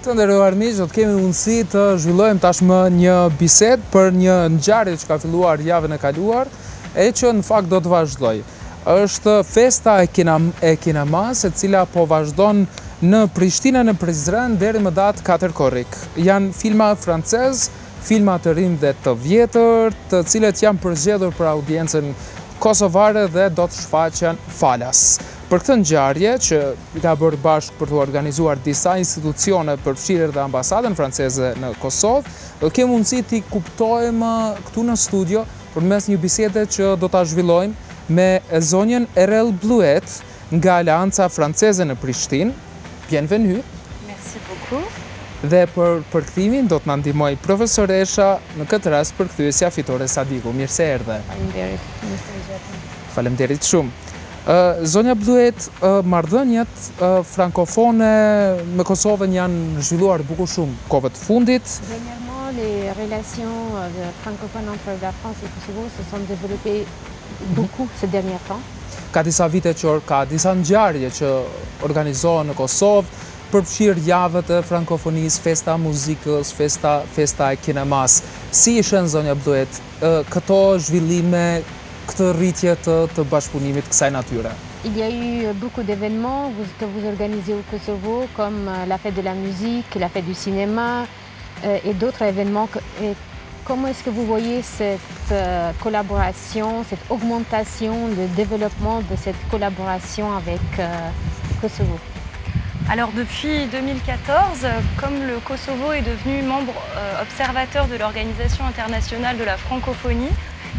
Të nderuar miq, do të kemi mundësi të zhvillojmë tashmë një bisedë për një ngjarje që ka filluar javën e kaluar e që në fakt do të vazhdoj. Është festa e kinemas, e cila po vazhdon në Prishtinë, në Prizren deri më datë 4 korrik. Janë filma francez, filma të rinj dhe të vjetër, të cilët janë përzgjedhur për audiencën kosovare dhe do të shfaqen falas. Për këtë ngjarje që i ka bërë bashkë për të organizuar disa institucione përfshirë dhe ambasadën franceze në Kosovë, do kemi mundësi t'i kuptojmë këtu në studio përmes një bisede që do ta zhvillojmë me zonjën Erel Bluet nga Aleanca Franceze në Prishtinë. Bienvenue. Merci beaucoup. Dhe për përkthimin do të na ndihmoj profesoresha, në këtë rast përkthyesja Fitore Sadiku. Mirë se erdhe. Faleminderit. Faleminderit shumë. Zonja Bluet, marrëdhëniet frankofone me Kosovën janë zhvilluar bukur shumë kohëve të fundit. Dernièrement, les relations francophones entre la France et Kosovo se sont développées beaucoup ces derniers temps. Ka disa vite që ka disa ngjarje që organizohen në Kosovë, përfshirë javët e frankofonisë, festa muzikës, festa e kinemas. Si i shën zonja Bluet këto zhvillime, këtë rritje të bashkëpunimit kësaj natyre? Il y a eu beaucoup d'événements que vous organisez au Kosovo, comme la fête de la musique, la fête du cinéma et d'autres événements. Et comment est-ce que vous voyez cette collaboration, cette augmentation, le développement de cette collaboration avec Kosovo? Alors depuis 2014, comme le Kosovo est devenu membre observateur de l'Organisation internationale de la francophonie,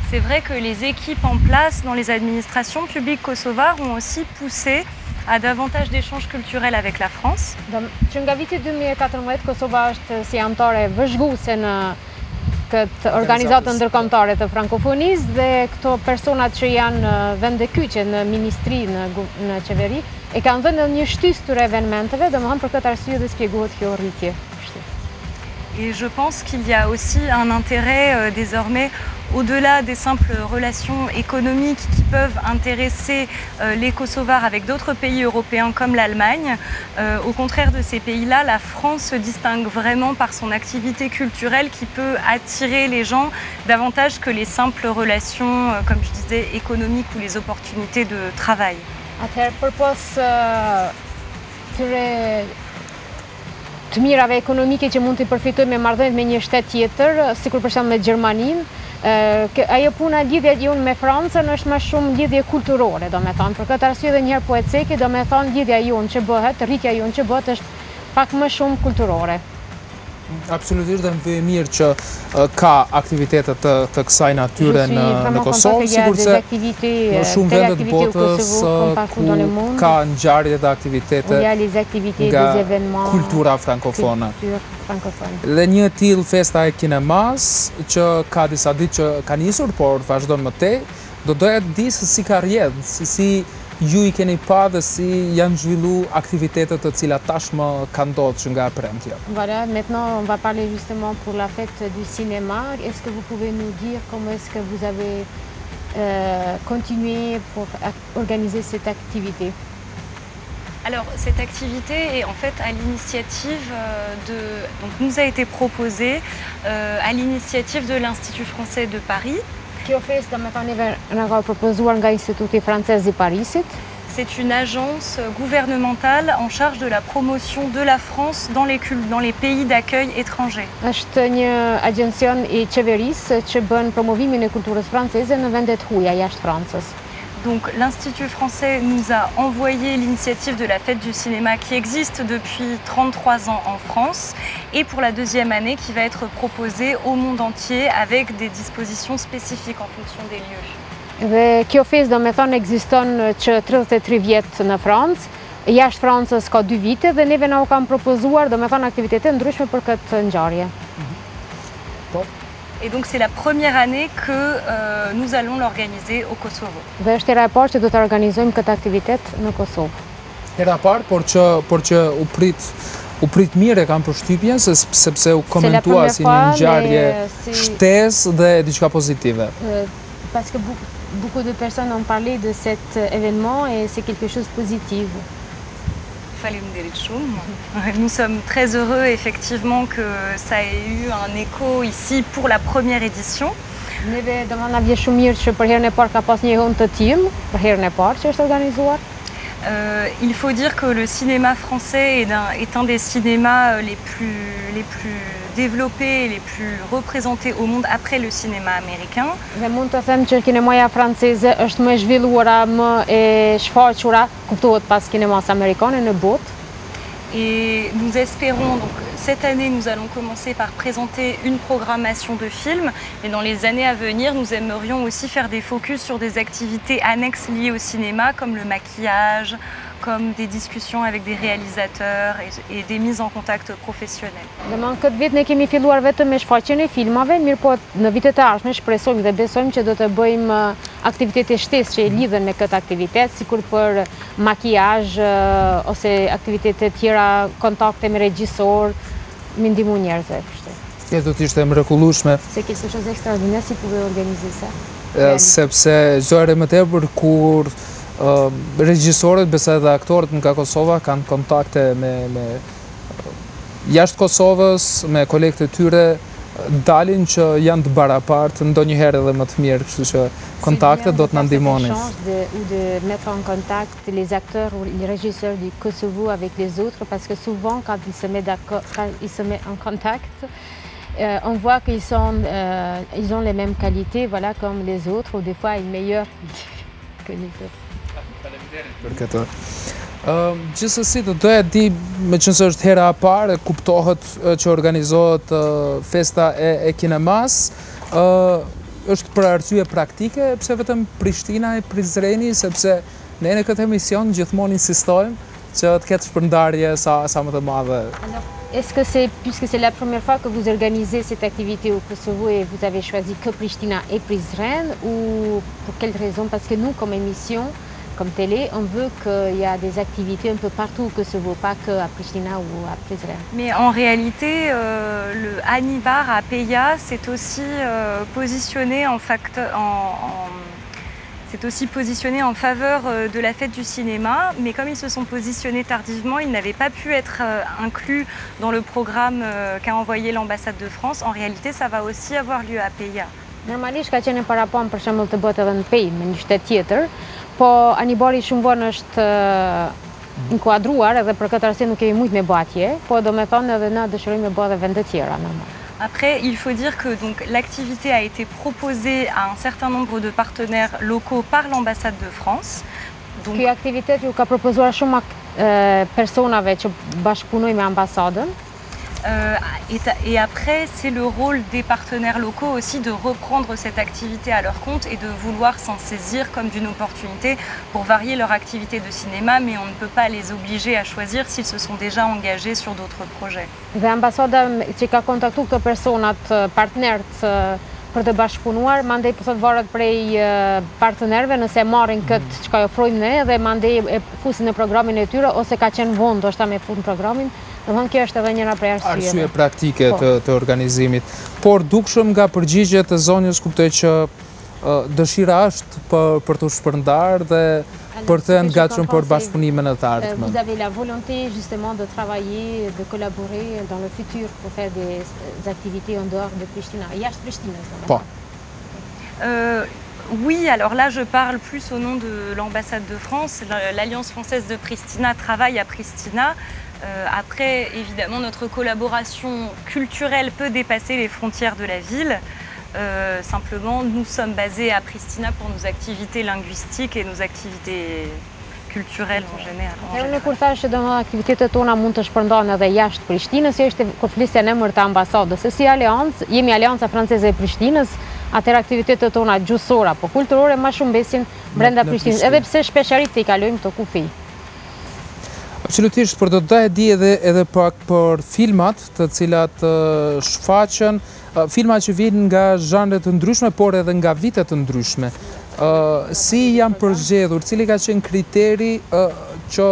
c'est vrai que les équipes en place dans les administrations publiques kosovares ont aussi poussé à davantage d'échanges culturels avec la France. Që nga viti 2014 Kosova është si anëtare vëzhguese në këtë organizatën ndërkombëtare të frankofonisë dhe këto personat që janë vendekyqe në ministri, në qeveri, e kanë dhënë një shtys këtyre eventeve, domethënë për këtë arsye dhe shpjegohet kjo rritje. Et je pense qu'il y a aussi un intérêt désormais, au-delà des simples relations économiques qui peuvent intéresser les Kosovars avec d'autres pays européens comme l'Allemagne. Au contraire de ces pays-là, la France se distingue vraiment par son activité culturelle qui peut attirer les gens davantage que les simples relations, comme je disais, économiques ou les opportunités de travail. Atëherë, përpos të mirave ekonomike që mund të përfitojmë me marrëdhëniet me një shtet tjetër, sikur për shembull me Gjermaninë, ajo puna lidhja jonë me Francën është më shumë lidhje kulturore, domethënë. Për këtë arsye edhe një herë poetike, domethënë lidhja jonë që bëhet, rritja jonë që bëhet është pak më shumë kulturore. Absolutisht dhe më vjen mirë që ka aktivitete të kësaj natyre në Kosovë, sigurisht në shumë vende të botës ku ka ngjarje dhe aktivitete nga kultura frankofone. Dhe një tillë festa e kinemas që ka disa ditë që ka nisur, por vazhdon më tej, do doja të di se si ka rrjedhur, si ju i keni pa dhe si janë zhvillu aktivitetet të cilat tashmë kanë ndodhur nga premtja. Voilà, maintenant on va parler justement pour la fête du cinéma. Est-ce que vous pouvez nous dire comment est-ce que vous avez continué pour organiser cette activité? Alors, cette activité est en fait à l'initiative donc nous a été proposée à l'initiative de l'Institut français de Paris. Kjo festë nga ka propozuar nga Instituti francez i Parisit. C'est une agence gouvernementale en charge de la promotion de la France dans les pays d'accueil étrangers. Është një agjencion i qeverisë që bën promovimin e kulturës franceze në vendet huaja jashtë Francës. Donc l'Institut français nous a envoyé l'initiative de la fête du cinéma qui existe depuis 33 ans en France et pour la deuxième année qui va être proposée au monde entier avec des dispositions spécifiques en fonction des lieux. Dhe kjo festë domethënë ekziston që 33 vjet në Francë, jashtë Francës ka 2 vite dhe neve na u kanë propozuar domethënë aktivitete ndryshme për këtë ngjarje. Et donc c'est la première année que nous allons l'organiser au Kosovo. Dhe është hera e parë që do të organizojmë këtë aktivitet në Kosovë. Hera e parë, por që u prit mirë, e kam përshtypjen sepse u komentua si një ngjarje shtesë dhe diçka pozitive. Parce que beaucoup de personnes ont parlé de cet événement et c'est quelque chose de positif. Nous sommes très heureux effectivement que ça ait eu un écho ici pour la première édition. Neve do më na vjen shumë mirë që për herën e parë ka pas një hënë të tillë, për herën e parë që është organizuar. Il faut dire que le cinéma français est un des cinémas les plus développés et les plus représentés au monde après le cinéma américain. Dhe mund të them që kinemaja franceze është më e zhvilluara, më e shfaqura, kuptohet pas kinemas amerikane në botë. Et nous espérons, donc cette année, nous allons commencer par présenter une programmation de films, mais dans les années à venir, nous aimerions aussi faire des focus sur des activités annexes liées au cinéma, comme le maquillage, comme des discussions avec des réalisateurs et des mises en contact professionnelles. Domethënë këtë vit ne kemi filluar vetëm me shfaqjen e filmave, mirë po në vitet e ardhshme shpresojmë dhe besojmë që do të bëjmë aktivitete shtesë që i lidhen me këtë aktivitet, sikur për makijazh ose aktivitete tjera, kontakte me regjisor, me ndihmu njerëzve kështu. Kjo do të ishte mrekullueshme. C'est quelque chose d'extraordinaire si pouvez organiser ça. Sepse çdo herë më tepër kur regjisorët, besa edhe aktorët nga Kosova kanë kontakte me jashtë Kosovës, me kolegët e tyre, dalin që janë të barapartë, ndonjëherë edhe më të mirë, kështu që kontaktet do të na ndihmonin. Ou de mettre en contact les acteurs ou les régisseurs du Kosovo avec les autres, parce que souvent quand ils se mettent d'accord, quand ils se mettent en contact, on voit qu'ils ont les mêmes qualités, voilà, comme les autres, ou des fois ils meilleurs que les autres. Për këtë. Gjithsesi do doja di, meqense është hera e parë, kuptohet që organizohet festa e kinemas, është për arsye praktike, pse vetëm Prishtina e Prizreni, sepse ne në këtë emision gjithmonë insistojmë që të ketë shpërndarje sa më të madhe. Est-ce que puisque c'est la première fois que vous organisez cette activité au Kosovo et vous avez choisi que Pristina et Prizren, ou pour quelle raison? Parce que nous, comme émission, comme télé, on veut qu'il y a des activités un peu partout au Kosovo, pas qu'à Pristina ou à Prizren. Mais en réalité, le Hanibar à Peja s'est aussi positionné c'est aussi positionné en faveur de la fête du cinéma, mais comme ils se sont positionnés tardivement, ils n'avaient pas pu être inclus dans le programme qu'a envoyé l'ambassade de France. En réalité, ça va aussi avoir lieu à Peja. Normalisht ka qenë parapon për shembull të bëhet edhe në Pejë, në një qytet tjetër, po Anibari shumë vonë është inkuadruar edhe për këtë arsye nuk kemi mujt me bë atje, po domethënë edhe ne dëshirojmë me bë edhe vende tjera normal. Après, il faut dire que l'activité a été proposée à un certain nombre de partenaires locaux par l'ambassade de France. Kjo aktivitet ju ka propozuar shumë personave që bashkëpunojnë me ambasadën. Et après, c'est le rôle des partenaires locaux aussi de reprendre cette activité à leur compte et de vouloir s'en saisir comme d'une opportunité pour varier leur activité de cinéma, mais on ne peut pas les obliger à choisir s'ils se sont déjà engagés sur d'autres projets. Dhe ambasada që ka kontaktu këto personat, partnerët për të bashkëpunuar, mandej po thot varet prej partnerëve nëse marrin këtë çka ofrojmë ne dhe mandej e fusin në programin e tyre ose ka qenë vonë ndoshta me fut në programin. Domethënë kjo është edhe njëra prej arsyeve. Arsye praktike të organizimit. Por dukshëm nga përgjigjet e zonjës kuptoj që dëshira është për të shpërndar dhe për të ngatshëm për bashkëpunimin e të ardhmen. Vous avez la volonté justement de travailler, de collaborer dans le futur pour faire des activités en dehors de Pristina, jashtë Prishtinës. Po. Oui, alors là je parle plus au nom de l'ambassade de France. L'Alliance française de Pristina travaille à Pristina. Après, évidemment, notre collaboration culturelle peut dépasser les frontières de la ville. Simplement, nous sommes basés à Pristina pour nos activités linguistiques et nos activités culturelles en général. Unë kur thash që aktivitetet tona mund të shpërndahen edhe jashtë Prishtinës, ishte kur flisja në emër të ambasadës. Se si aleancë, jemi Aleanca Franceze e Prishtinës, atëherë aktivitetet tona gjusora, po kulturore më shumë besin brenda Prishtinës, edhe pse shpeshherë i kalojmë të kufi. Absolutisht, por do të di edhe pak për filmat të cilat shfaqen, filma që vinë nga zhanre të ndryshme, por edhe nga vite të ndryshme. Si janë përgjedhur, cili ka qenë kriteri që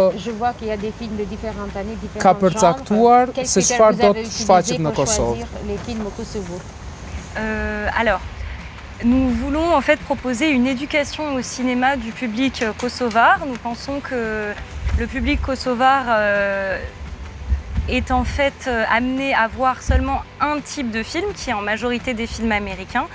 ka përcaktuar se çfarë do të shfaqet në Kosovë? Alors, nous voulons en fait proposer une éducation au cinéma du public kosovar. Nous pensons que le public kosovar est en fait amené à voir seulement un type de film, qui est en majorité des films américains.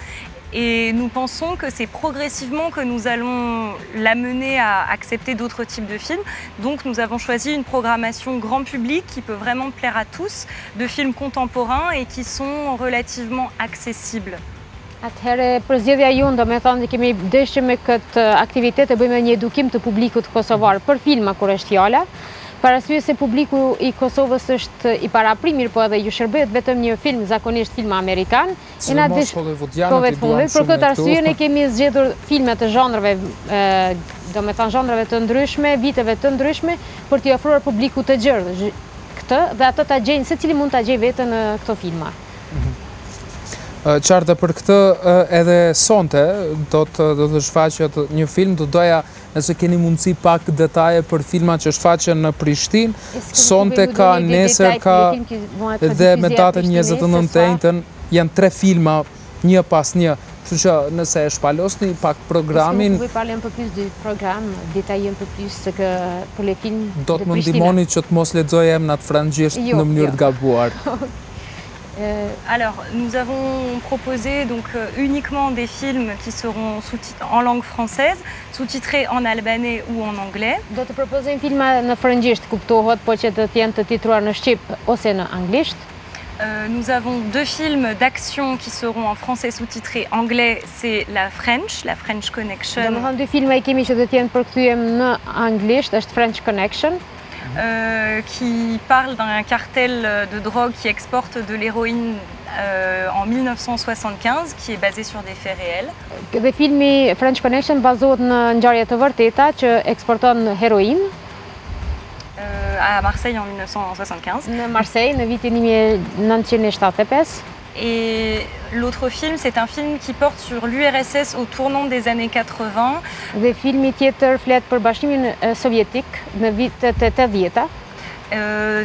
Et nous pensons que c'est progressivement que nous allons l'amener à accepter d'autres types de films. Donc nous avons choisi une programmation grand public qui peut vraiment plaire à tous, de films contemporains et qui sont relativement accessibles. Atëherë, përzgjedhja jonë do me thonë që kemi dëshirë me këtë aktivitet të bëjmë një edukim të publikut kosovar për filma kur është fjala. Për arsye se publiku i Kosovës është i paraprimir, po edhe ju shërbehet vetëm një film, zakonisht film amerikan. Sidomos hollywoodianët i duan për këtë arsye ne kemi zgjedhur filme të zhanreve, do me thënë zhanreve të ndryshme, viteve të ndryshme, për t'i ofruar publikut të gjerë këtë dhe ato ta gjejnë, secili mund ta gjejë veten në këto filma. Qartë për këtë edhe sonte do të shfaqet një film, do doja nëse keni mundësi pak detaje për filma që shfaqen në Prishtinë, sonte ka, nesër ka dhe me datën 29 janë 3 filma, një pas një. Kështu që nëse e shpalosni pak programin, do të më ndihmoni që të mos lexoj emrat frangëzisht në mënyrë të gabuar. Alors, nous avons proposé donc uniquement des films qui seront en langue française, sous-titrés en albanais ou en anglais. Do të propozojmë filma në frëngjisht, kuptohet, po që të jenë të titruar në shqip ose në anglisht. Nous avons 2 films d'action qui seront en français sous-titrés anglais, c'est la French Connection. Domethënë 2 filma i kemi që do të jenë përkthyem në anglisht, është French Connection. Qui parle d'un cartel de drogue qui exporte de l'héroïne en 1975, qui est basé sur des faits réels. Dhe filmi French Connection bazohet në ngjarje të vërteta që eksporton heroin. À Marseille en 1975. Në Marseille, në vitin 1975. Et l'autre film, c'est un film qui porte sur l'URSS au tournant des années 80. Dhe filmi tjetër flet për Bashkimin Sovjetik në vitet e 80-ta.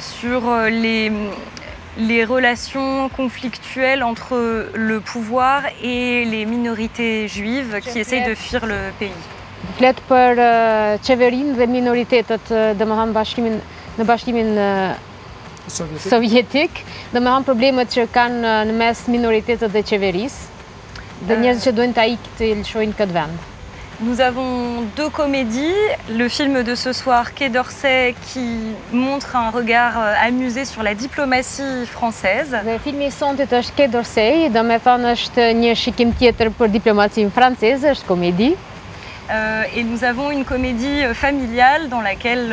Sur les relations conflictuelles entre le pouvoir et les minorités juives qui essayent de fuir le pays. Flet për qeverinë dhe minoritetet, domethënë në Bashkimin Sovjetik, domethënë problemet që kanë në mes minoritetet dhe qeverisë, dhe njerëzit që duhen ta të lëshojnë këtë vend. Nous avons 2 comédies, le film de ce soir Quai d'Orsay qui montre un regard amusé sur la diplomatie française. Dhe filmi i sontit është Quai d'Orsay, domethënë është një shikim tjetër për diplomacinë franceze, është komedi. Et nous avons une comédie familiale dans laquelle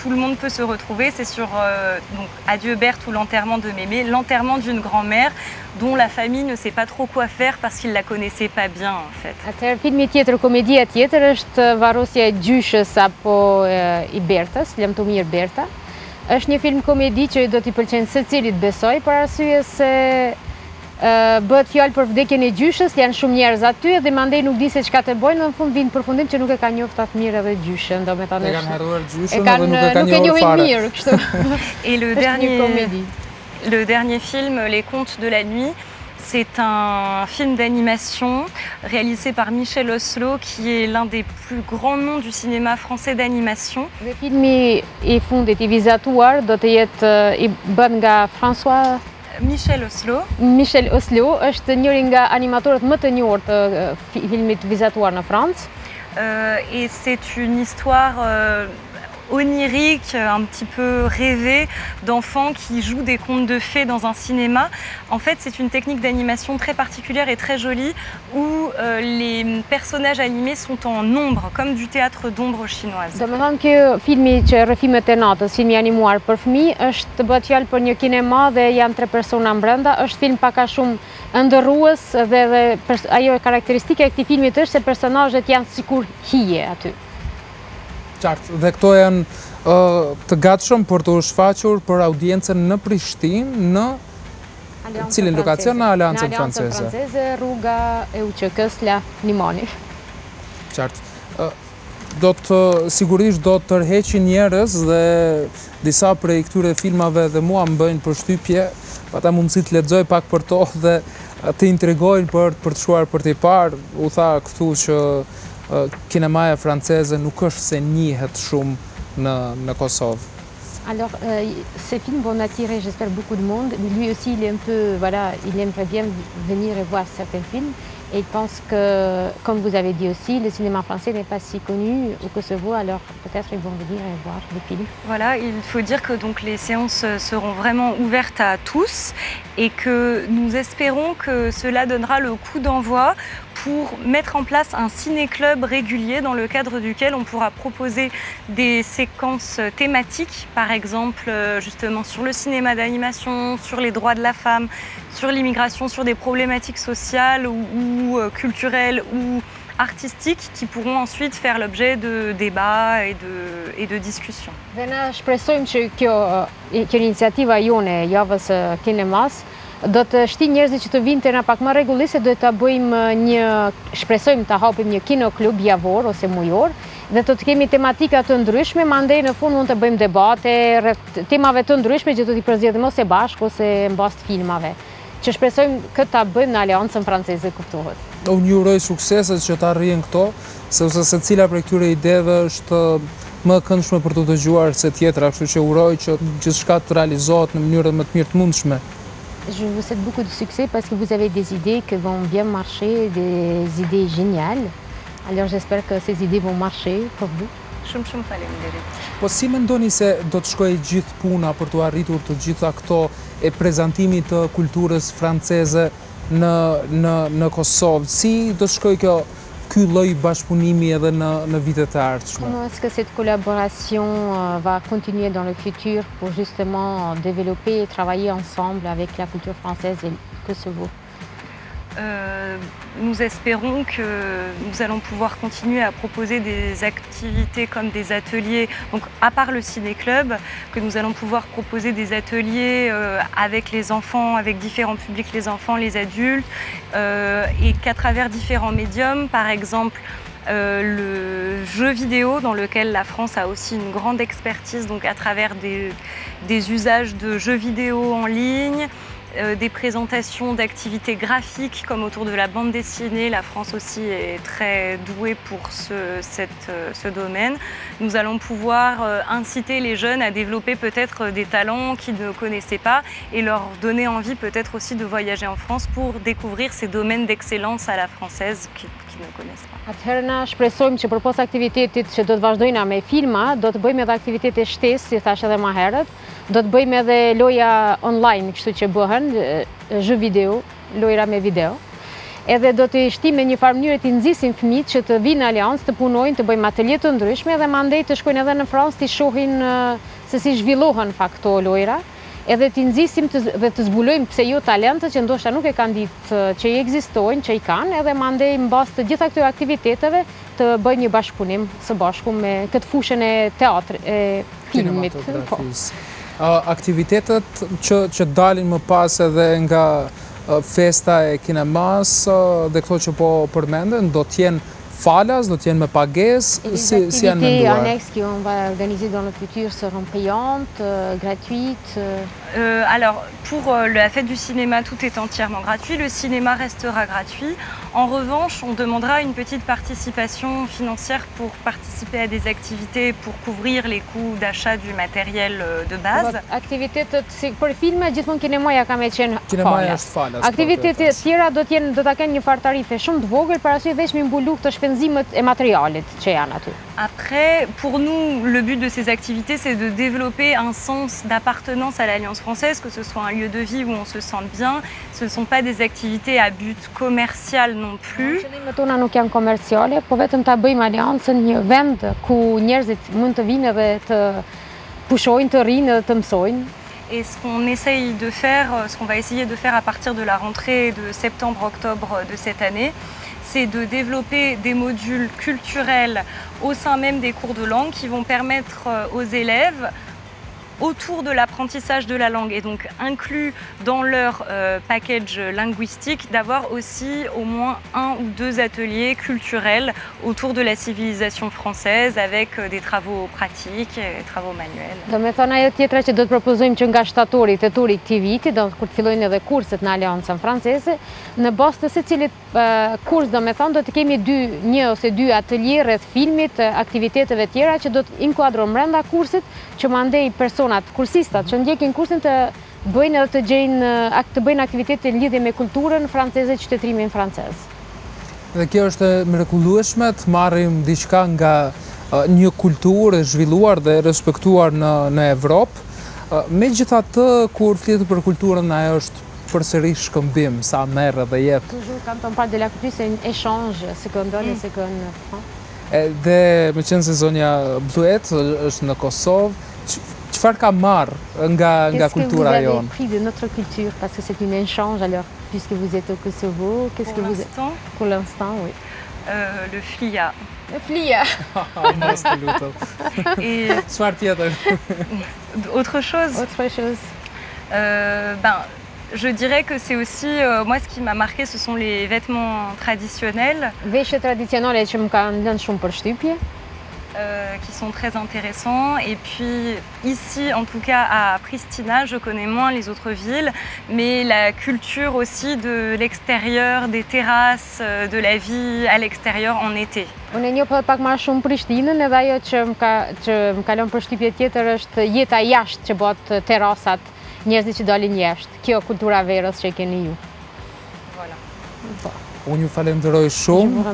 tout le monde peut se retrouver. C'est sur donc, Adieu Berthe ou l'enterrement de Mémé, l'enterrement d'une grand-mère dont la famille ne sait pas trop quoi faire parce qu'ils la connaissaient pas bien en fait. Atëherë filmi tjetër, komedia tjetër është Varrosja e gjyshës apo i Bertës, Lemtomir Berta. Është një film komedi që do t'i pëlqejnë secilit besoj, për arsye se bëhet fjalë për vdekjen e gjyshës, janë shumë njerëz aty dhe mandej nuk di se çka të bëjnë, në fund vinë përfundim që nuk e kanë njohur atë mirë edhe gjyshën, domethënë. E kanë harruar gjyshën edhe nuk e kanë njohur fare. Mirë, kështu. Et le dernier film, Les Contes de la Nuit, c'est un film d'animation réalisé par Michel Oslo, qui est l'un des plus grands noms du cinéma français d'animation. Dhe filmi i fundit i vizatuar do të jetë i bën nga François Michel Oslo. Michel Oslo është njëri nga animatorët më të njohur të filmit vizatuar në Francë. Et c'est une histoire onirique, un petit peu rêvée, d'enfants qui jouent des contes de fées dans un cinéma. En fait, c'est une technique d'animation très particulière et très jolie où les personnages animés sont en ombre, comme du théâtre d'ombre chinoise. Domethënë kjo filmi që Rrëfimet e natës, filmi animuar për fëmijë, është bëhet fjalë për një kinema dhe janë 3 persona brenda. Është film pak a shumë ndërrues dhe ajo karakteristike e këtij filmi është se personazhet janë sikur hije aty. Qartë, dhe këto janë të gatshëm për të shfaqur për audiencën në Prishtinë, në cilin lokacion? Në Aleancën Franceze. Rruga e UÇK-s La Limoni. Qartë. Sigurisht do të tërheqin njerëz dhe disa prej këtyre filmave dhe mua më bëjnë përshtypje, pata mundësi të lexoj pak për to dhe të intrigojnë për të shkuar për t'i parë. U tha këtu që kinemaja franceze nuk është se njihet shumë në Kosovë. Alors, ces films vont attirer, j'espère, beaucoup de monde. Lui aussi, il est un peu, voilà, il aimerait bien venir et voir certains films. Et il pense que, comme vous avez dit aussi, le cinéma français n'est pas si connu au Kosovo, alors peut-être ils vont venir et voir des films. Voilà, il faut dire que donc, les séances seront vraiment ouvertes à tous et que nous espérons que cela donnera le coup d'envoi pour mettre en place un ciné-club régulier dans le cadre duquel on pourra proposer des séquences thématiques, par exemple justement sur le cinéma d'animation, sur les droits de la femme, sur l'immigration, sur des problématiques sociales ou culturelles ou artistiques qui pourront ensuite faire l'objet de débats et de discussions. Dhe ne shpresojmë që kjo iniciativa jone e javës kinemas do të shti njerëzit që të vinë të na pak më rregullisht, do ta bëjmë shpresojmë ta hapim një kinoklub javor ose mujor dhe të kemi tematika të ndryshme, mandej në fund mund të bëjmë debate rreth temave të ndryshme që do t'i përzgjedhim ose bashkë ose mbas të filmave. Që shpresojmë këtë ta bëjmë në Aleancën Franceze, kuptohet. Unë ju uroj sukseset që ta arrijnë këto, sepse secila prej këtyre ideve është më e këndshme për të dëgjuar se tjetra, kështu që uroj që gjithçka të realizohet në mënyrën më të mirë të mundshme. Je vous souhaite beaucoup de succès parce que vous avez des idées qui vont bien marcher, des idées géniales. Alors j'espère que ces idées vont marcher pour vous. Shumë faleminderit. Po si mendoni se do të shkojë gjithë puna për të arritur të gjitha këto e prezantimit të kulturës franceze në Kosovë? Si do të shkojë ky lloj bashkëpunimi edhe në vitet e ardhshme? Comment est-ce que cette collaboration va continuer dans le futur pour justement développer et travailler ensemble avec la culture française et le Kosovo? Nous espérons que nous allons pouvoir continuer à proposer des activités comme des ateliers, donc à part le ciné-club, que nous allons pouvoir proposer des ateliers avec les enfants, avec différents publics, les enfants, les adultes, et qu'à travers différents médiums, par exemple le jeu vidéo dans lequel la France a aussi une grande expertise, donc à travers des usages de jeux vidéo en ligne, des présentations d'activités graphiques comme autour de la bande dessinée. La France aussi est très douée pour ce domaine. Nous allons pouvoir inciter les jeunes à développer peut-être des talents qu'ils ne connaissaient pas et leur donner envie peut-être aussi de voyager en France pour découvrir ces domaines d'excellence à la française qu'ils ne connaissent pas. Atëherë na shpresojmë që përpos aktivitetit që do të vazhdojna me filma, do të bëjmë edhe aktivitete shtesë, si thash edhe më herët. Do të bëjmë edhe loja online, kështu që bëhen, jeu video, lojra me video. Edhe do të shtim me një farë mënyrë të nxisim fëmijët që të vinë në Aleancë, të punojnë, të bëjmë atelier të ndryshme dhe mandej të shkojnë edhe në Francë të shohin se si zhvillohen këto lojra. Edhe të nxisim dhe të zbulojmë pse jo talentët që ndoshta nuk e kanë ditë që i ekzistojnë, që i kanë, edhe mandej mbas të gjitha këtyre aktiviteteve të bëjmë një bashkëpunim së bashku me këtë fushën e teatrit, e filmit. Aktivitetet që dalin më pas edhe nga festa e kinemas dhe këto që po përmenden, do t'jenë falas, do t'jenë me pagesë, si janë menduar? Les activités annexes qu'on va organiser dans le futur seront payantes, gratuites. Alors, pour la fête du cinéma, tout est entièrement gratuit. Le cinéma restera gratuit. En revanche, on demandera une petite participation financière pour participer à des activités pour couvrir les coûts d'achat du matériel de base. Aktivitetet si për filme, gjithmonë kinemaja ka me qenë falas. Kinemaja është falas. Aktivitetet tjera do ta kenë një farë tarife shumë të vogël për arsye veç me mbulu këtë shpenzimet e materialit që janë aty. Après, pour nous, le but de ces activités, c'est de développer un sens d'appartenance à l'Alliance française, que ce soit un lieu de vie où on se sente bien. Ce ne sont pas des activités à but commercial non plus. Qëllimet tona nuk janë komerciale, po vetëm ta bëjmë Aleancën një vend ku njerëzit mund të vinë dhe të pushojnë, të rinë dhe të mësojnë. Et ce qu'on essaye de faire, ce qu'on va essayer de faire à partir de la rentrée de septembre-octobre de cette année, c'est de développer des modules culturels au sein même des cours de langue qui vont permettre aux élèves, autour de l'apprentissage de la langue et donc inclus dans leur package linguistique d'avoir aussi au moins 1 ou 2 ateliers culturels autour de la civilisation française avec des travaux pratiques et travaux manuels. Do me thonë ajo tjetra që do të propozojmë që nga shtatori, tetori këtij viti, kur të fillojnë edhe kurset në Aleancën Franceze, në bazë të secilit kurs do me thonë do të kemi 1 ose 2 atelier rreth filmit, aktiviteteve tjera që do të inkuadrojmë brenda kursit, që mandej personat, kursistat që ndjekin kursin të bëjnë edhe të bëjnë aktivitete në lidhje me kulturën franceze, qytetrimin francez. Dhe kjo është e mrekullueshme të marrim diçka nga një kulturë e zhvilluar dhe respektuar në Evropë. Megjithatë, kur flitet për kulturën, ajo është përsëri shkëmbim, sa merr dhe jep. Toujours quand on parle de la culture, c'est un échange, ce qu'on donne et ce qu'on prend. Dhe me qenë se zonja Bluet është në Kosovë, çfarë ka marrë nga kultura jonë? Qu'est-ce que vous avez pris de notre culture? Parce que c'est un échange, alors, puisque vous êtes au Kosovo, qu'est-ce que vous... Pour l'instant, oui. Le flia. Le flia. Mos të lutem. Çfarë tjetër? Autre chose? Autre chose. Je dirais que c'est aussi, moi ce qui m'a marqué, ce sont les vêtements traditionnels. Veshjet tradicionale që më kanë lënë shumë përshtypje. Qui sont très intéressants. Et puis ici, en tout cas à Pristina, je connais moins les autres villes, mais la culture aussi de l'extérieur, des terrasses, de la vie à l'extérieur en été. Unë e njoh pak më shumë Prishtinën, edhe ajo që më ka lënë përshtypje tjetër është jeta jashtë që bëhet terrasat, njerëzit që dalin jashtë. Kjo kultura verës që e keni ju. Voilà. Unë ju falenderoj shumë,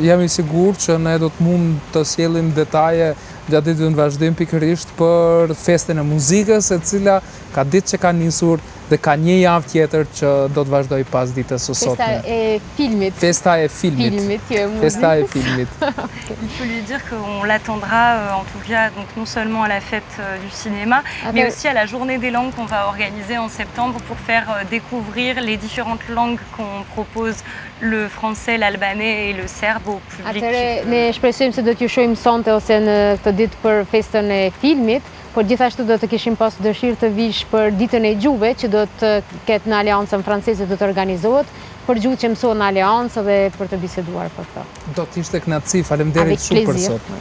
jam i sigurt që ne do të mund të sjellim detaje gjatë ditëve në vazhdim pikërisht për festën e muzikës, e cila ka ditë që ka nisur dhe ka një javë tjetër që do të vazhdoj pas ditës së sotme. Festa e filmit. Festa e filmit. Festa e filmit. Il faut lui dire qu'on l'attendra en tout cas donc non seulement à la fête du cinéma, mais aussi à la journée des langues qu'on va organiser en septembre pour faire découvrir les différentes langues qu'on propose, le français, l'albanais et le serbe au public. Atëre, ne shpresojmë se do t'ju shohim sonte ose në këtë ditë për festën e filmit, por gjithashtu do të kishim pas dëshirë të vish për ditën e gjuhëve që do të ketë në Aleancën Franceze, do të organizohet për gjuhë që mësohen në Aleancë dhe për të biseduar për këtë. Do të ishte kënaqësi, faleminderit shumë për sot.